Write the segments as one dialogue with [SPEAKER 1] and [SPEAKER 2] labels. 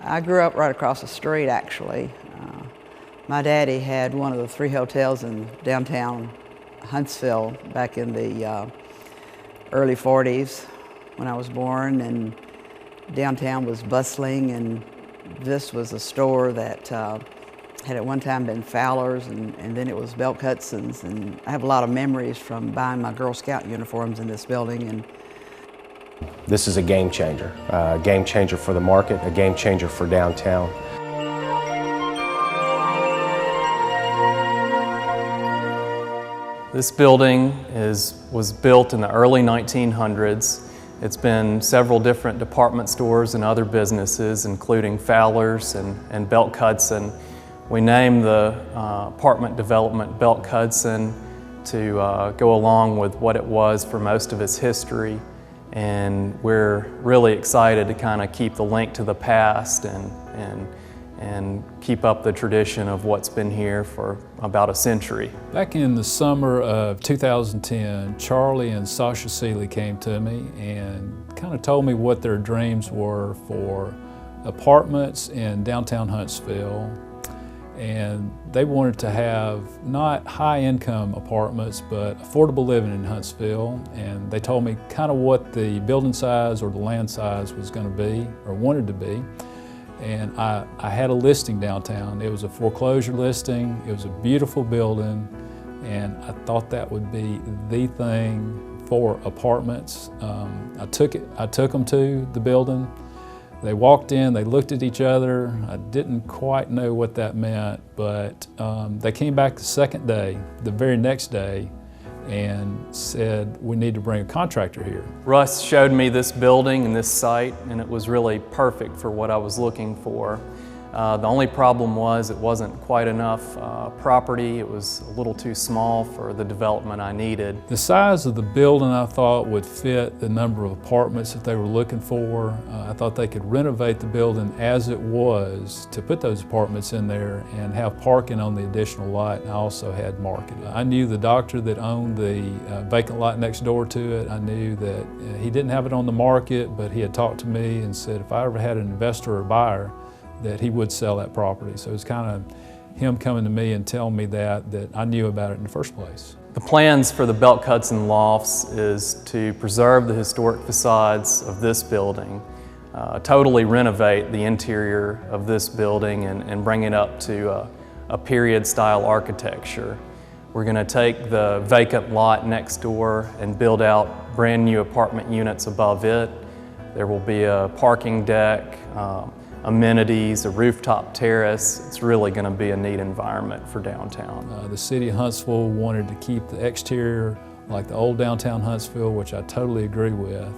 [SPEAKER 1] I grew up right across the street, actually. My daddy had one of the 3 hotels in downtown Huntsville back in the early 40s when I was born, and downtown was bustling, and this was a store that had at one time been Fowler's, and then it was Belk Hudson's, and I have a lot of memories from buying my Girl Scout uniforms in this building. And
[SPEAKER 2] this is a game changer for the market, a game changer for downtown.
[SPEAKER 3] This building was built in the early 1900s. It's been several different department stores and other businesses, including Fowler's and Belk Hudson. We named the apartment development Belk Hudson to go along with what it was for most of its history. And we're really excited to kind of keep the link to the past and keep up the tradition of what's been here for about a century.
[SPEAKER 4] Back in the summer of 2010, Charlie and Sasha came to me and kind of told me what their dreams were for apartments in downtown Huntsville. And they wanted to have not high-income apartments, but affordable living in Huntsville. And they told me kind of what the building size or the land size was going to be, or wanted to be. And I had a listing downtown. It was a foreclosure listing. It was a beautiful building, and I thought that would be the thing for apartments. I took them to the building. They walked in, they looked at each other. I didn't quite know what that meant, but they came back the second day, the very next day, and said, we need to bring a contractor here.
[SPEAKER 3] Russ showed me this building and this site, and it was really perfect for what I was looking for. The only problem was it wasn't quite enough property. It was a little too small for the development I needed.
[SPEAKER 4] The size of the building I thought would fit the number of apartments that they were looking for. I thought they could renovate the building as it was to put those apartments in there and have parking on the additional lot, and I also had marketing. I knew the doctor that owned the vacant lot next door to it. I knew that he didn't have it on the market, but he had talked to me and said if I ever had an investor or buyer, that he would sell that property. So it was kind of him coming to me and telling me that I knew about it in the first place.
[SPEAKER 3] The plans for the Belk Hudson Lofts is to preserve the historic facades of this building, totally renovate the interior of this building and bring it up to a period style architecture. We're going to take the vacant lot next door and build out brand new apartment units above it. There will be a parking deck, amenities, a rooftop terrace. It's really going to be a neat environment for downtown.
[SPEAKER 4] The city of Huntsville wanted to keep the exterior like the old downtown Huntsville, which I totally agree with.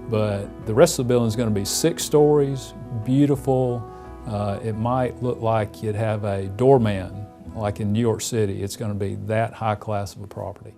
[SPEAKER 4] But the rest of the building is going to be 6 stories, beautiful. It might look like you'd have a doorman like in New York City. It's going to be that high class of a property.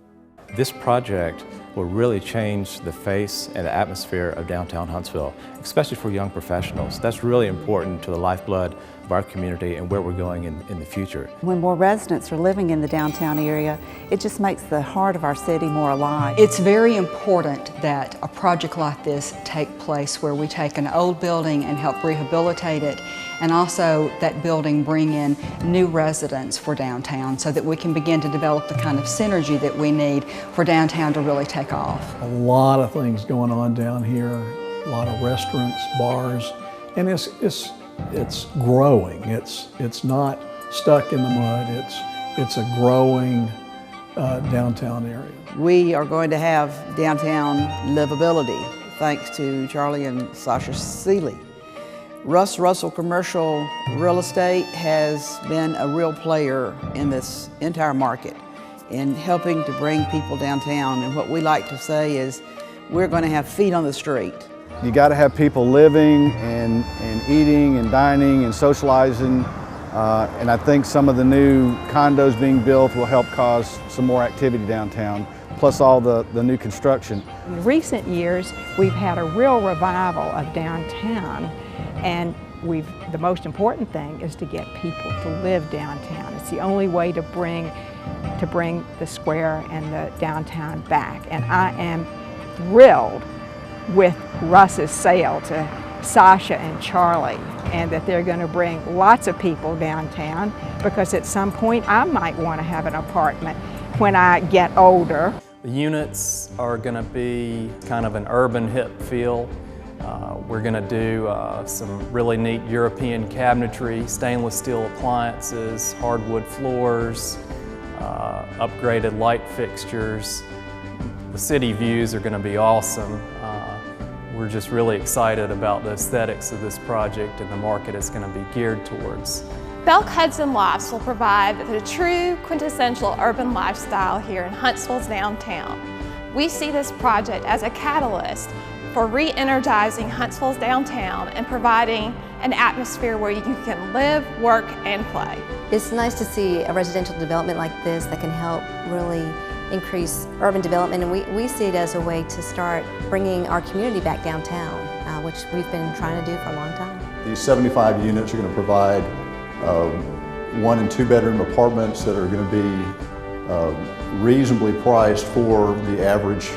[SPEAKER 5] This project will really change the face and the atmosphere of downtown Huntsville, especially for young professionals. That's really important to the lifeblood of our community and where we're going in the future.
[SPEAKER 6] When more residents are living in the downtown area, it just makes the heart of our city more alive.
[SPEAKER 7] It's very important that a project like this take place where we take an old building and help rehabilitate it, and also that building bring in new residents for downtown so that we can begin to develop the kind of synergy that we need for downtown to really take off.
[SPEAKER 8] A lot of things going on down here, a lot of restaurants, bars, and it's growing. It's not stuck in the mud. It's a growing downtown area.
[SPEAKER 1] we are going to have downtown livability thanks to Charlie and Sasha Seeley. Russ Russell Commercial Real Estate has been a real player in this entire market in helping to bring people downtown. And what we like to say is we're going to have feet on the street.
[SPEAKER 9] You got to have people living and eating and dining and socializing. And I think some of the new condos being built will help cause some more activity downtown, plus all the new construction.
[SPEAKER 10] In recent years, we've had a real revival of downtown, and the most important thing is to get people to live downtown. It's the only way to bring the square and the downtown back. And I am thrilled with Russ's sale to Sasha and Charlie, and that they're going to bring lots of people downtown, because at some point I might want to have an apartment when I get older.
[SPEAKER 3] The units are going to be kind of an urban hip feel. We're going to do some really neat European cabinetry, stainless steel appliances, hardwood floors, upgraded light fixtures. The city views are going to be awesome. We're just really excited about the aesthetics of this project and the market it's going to be geared towards.
[SPEAKER 11] Belk Hudson Lofts will provide the true quintessential urban lifestyle here in Huntsville's downtown. We see this project as a catalyst for re-energizing Huntsville's downtown and providing an atmosphere where you can live, work, and play.
[SPEAKER 12] It's nice to see a residential development like this that can help really increase urban development, and we see it as a way to start bringing our community back downtown, which we've been trying to do for a long time.
[SPEAKER 13] These 75 units are going to provide 1 and 2 bedroom apartments that are going to be reasonably priced for the average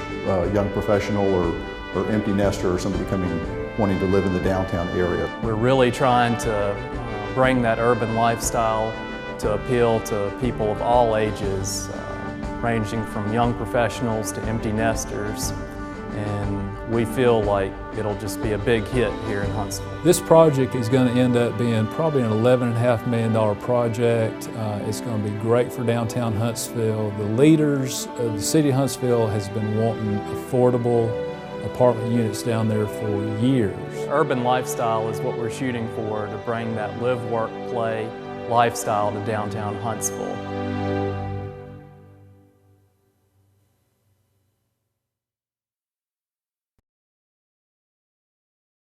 [SPEAKER 13] young professional or empty nester or somebody wanting to live in the downtown area.
[SPEAKER 3] We're really trying to bring that urban lifestyle to appeal to people of all ages, ranging from young professionals to empty nesters, and we feel like it'll just be a big hit here in Huntsville.
[SPEAKER 4] This project is going to end up being probably an $11.5 million project. It's going to be great for downtown Huntsville. The leaders of the city of Huntsville has been wanting affordable apartment units down there for years.
[SPEAKER 3] Urban lifestyle is what we're shooting for, to bring that live, work, play lifestyle to downtown Huntsville.